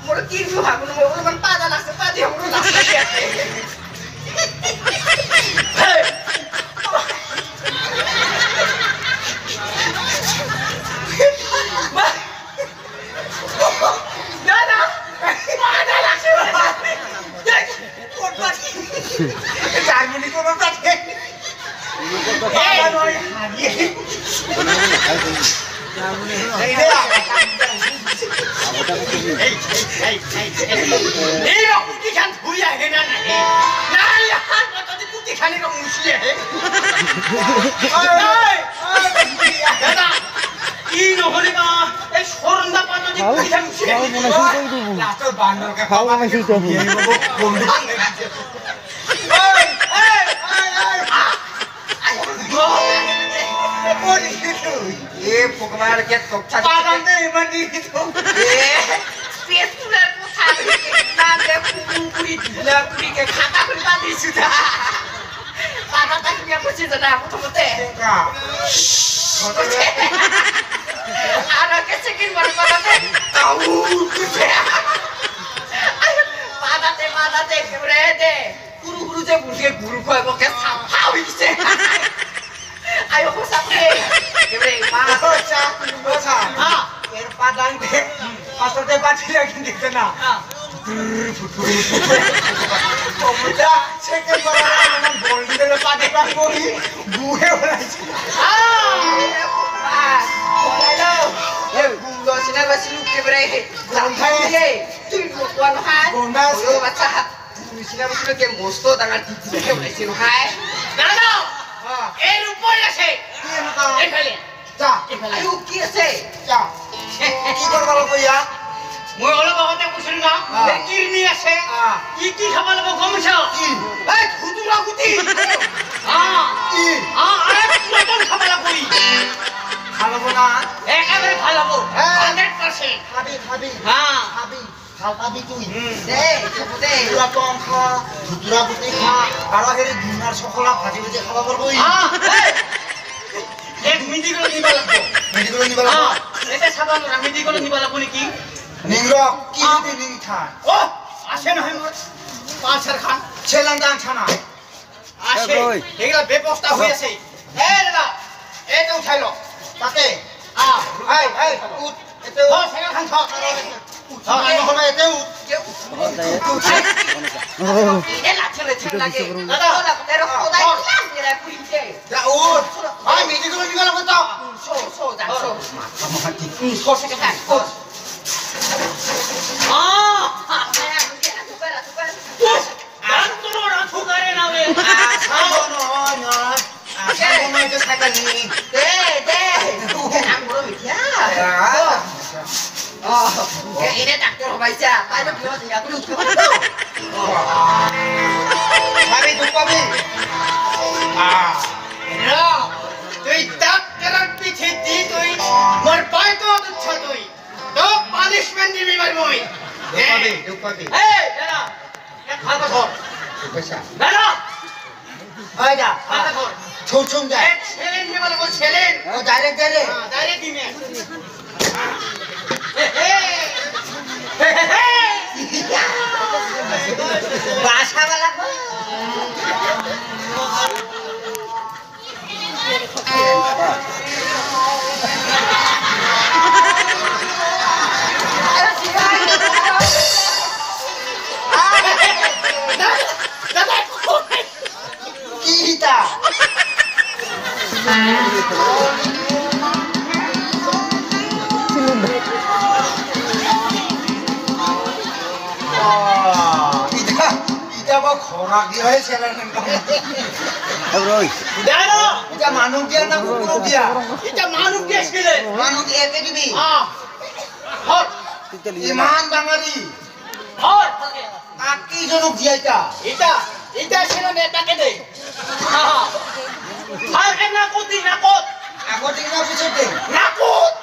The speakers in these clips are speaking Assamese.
মোৰ কি ভাবো মই অলপমান পাজা লাগছে পাজি হ'ব লাগছে Jangan itu orang tadi. Ini aku kikan buaya hena nih. Nah ya, tadi aku kikan ini orang musuh. Dada, ini orang mah, orang dah patut dikikan musuh. Latar bandar ke bawah masih tu. Ini bawa bondu. ये पुकमार के तोक्षा पागल नहीं बनी तो ये फेस्टिवल को खाने के नाम पे पूरी लकड़ी के खाता खुल बांधी सुधा पागल तक ये कुछ जना तो मते का आना कैसे किन मर पागल ताऊ पागल ते केबरे दे गुरु जे गुरु को के साफावी से ayo ko sampai kebre masa masa er padang de pastor de pati lagi di sana pemuda second barang gold de pati pa koi buhe wala boleh lo sina basilu kebre sampai tu kuan hai yo baca sina basilu ke mosto dengan titi kebre sino hai nana এর উপরে আছে এখানে যা আয়ু কি আছে যা কি করবা কইয়া মই হলো বাবাতে কইছিল না কিরনি আছে কি খাবা লাগব গমছ কি এই খুদুরা গুতি কি আরে পুরাতন খাবা লাগব খালাবো না একেবারে খালাবো 100% খাবি খাবি খাবি তুই দে দে পুরাতন খা খুদুরা গুতি খা আর হেরে দুনার সকলা ভাজি ভাজি খাবা পারবো এক মিডিগুলো নিবা লাগবো এটা সাবান না মিডিগুলো নিবা লাগবো নাকি নিংরো কি যদি নিং খা ও আসে না মোর পাঁচর খান ছেলান্দান ছানা আসে এগুলা ব্যবস্থা হইছে এ দাদা এটা উঠাইলো তাতে এই উঠ এতে ও সেটা খান খা আমি হলো এতে উঠ এ লাচলে লাগে দাদা তেরো কোদাই লাগলে পুরিতে যা উঠ ভাই মিডিগুলো নিবা লাগবো তো সো যা সো সো সেটা খান ini takdir baca, pada bilang tidak perlu cukup. Kami jumpa ni. Ini, tuh takdiran pichiti tuh, merpai tuh tuh tuh, tuh punishment di bawah mui. Jumpa ni. Hey, Dara, yang apa tu? Dara, aja, apa tu? Cucung dah. Challenge ni mana? Challenge. Oh, direct. Direct ni. bahasa malah kita khorak dia hai selain kamu. Bro. Dano, itu manuk dia na kuku dia. Itu manuk dia sekali. Manuk dia ke gibi. Hot. Iman bangari. Hot. Aki jonok dia itu. Itu sila neta ke deh. Hal kan nakut. Aku tinggal pusing. Nakut.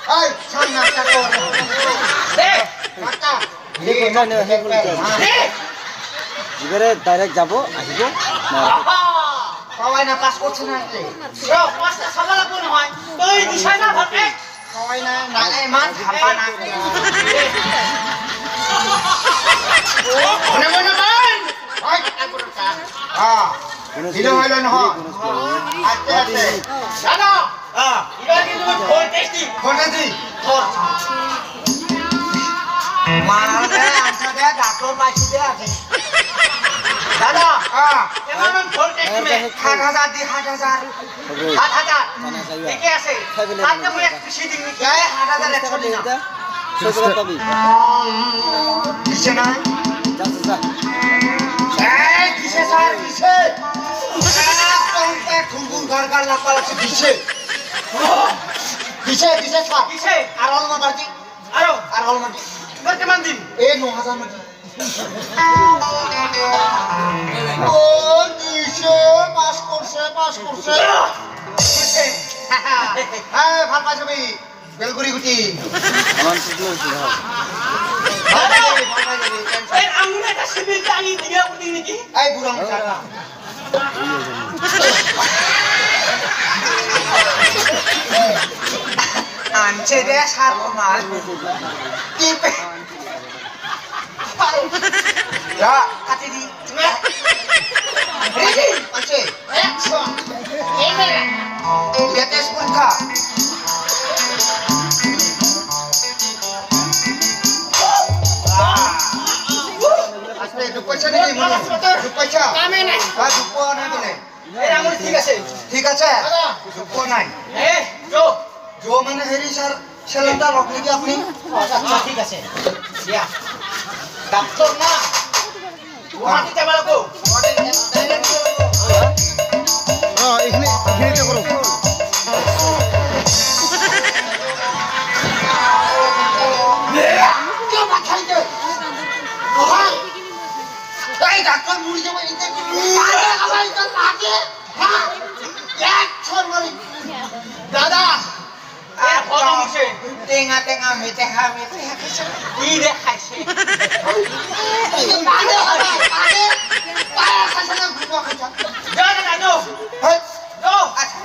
Hai, sana nakut. Deh, mata. ये कोना ने है बोलते इधरे डायरेक्ट जाबो आइबो পাওয়াই না পাস করছ না রে সব পাসটা সামলা কোন হয় তুই দিশা না ভাবে হয় না না ইমান ধাপা না মনে মনে মান হয় দিলে হইলো নহয় আস্তে আস্তে জানো এবার কি তুমি ফোন টেস্টিং মারলে আচ্ছা দে ডাক্তার পাইছি দে আছে দাদা এমন ফোন টেস্টিং 7000 দি 7000 ঠিকই আছে আজকে মই খুশি দিন গায় 7000 একশো দিন সবটা পাবি কিছে না যা এই কিছে স্যার কিছে কোনটা খুলগুল গড়গড় লাগা লাগছে কিছে কিছে কিছে স্যার কিছে আর হল না বাড়তি আর হল না তোর কেমন দিন এই 9000 মধ্যে ও কিছে পাস করছে হ্যাঁ ভাল পাইছ ভাই বেলগুড়ি গুটি আমার টুকলো ছিল এই আঙ্গুলে একটা সিবিল টানি দিয়া উঠি নাকি এই বুড়া মুখা আনছে রে সার মাল কি পে যা কাটি দি রেডি আছে অ্যাকশন এই মেরে লেটেস্ট পরীক্ষা আস্তে দুপয়সা নেই মনে দুপয়সা কামে নাই বা দুপো নাই বলে এই আঙুল ঠিক আছে দুপো নাই এ জো মানে হেরি স্যার সেলনটা লকলি কি আপনি আচ্ছা ঠিক আছে ইয়া ডাক্তার না ওখানে যাবা লাগো এখানে করো কে বাছাই দে এই ডাক্তার মুড়ি যাবে ইতে আরে আমায় তো লাগে হ্যাঁ এক ছর মারি দাদা আর ফটো মুছে টেঙা মেতে খাইছে কি দেখাইছে এই মাগে হবে মাগে পায়া খাইছে না ঘুরো খাইছে যা না নো হ্যাঁ নো আচ্ছা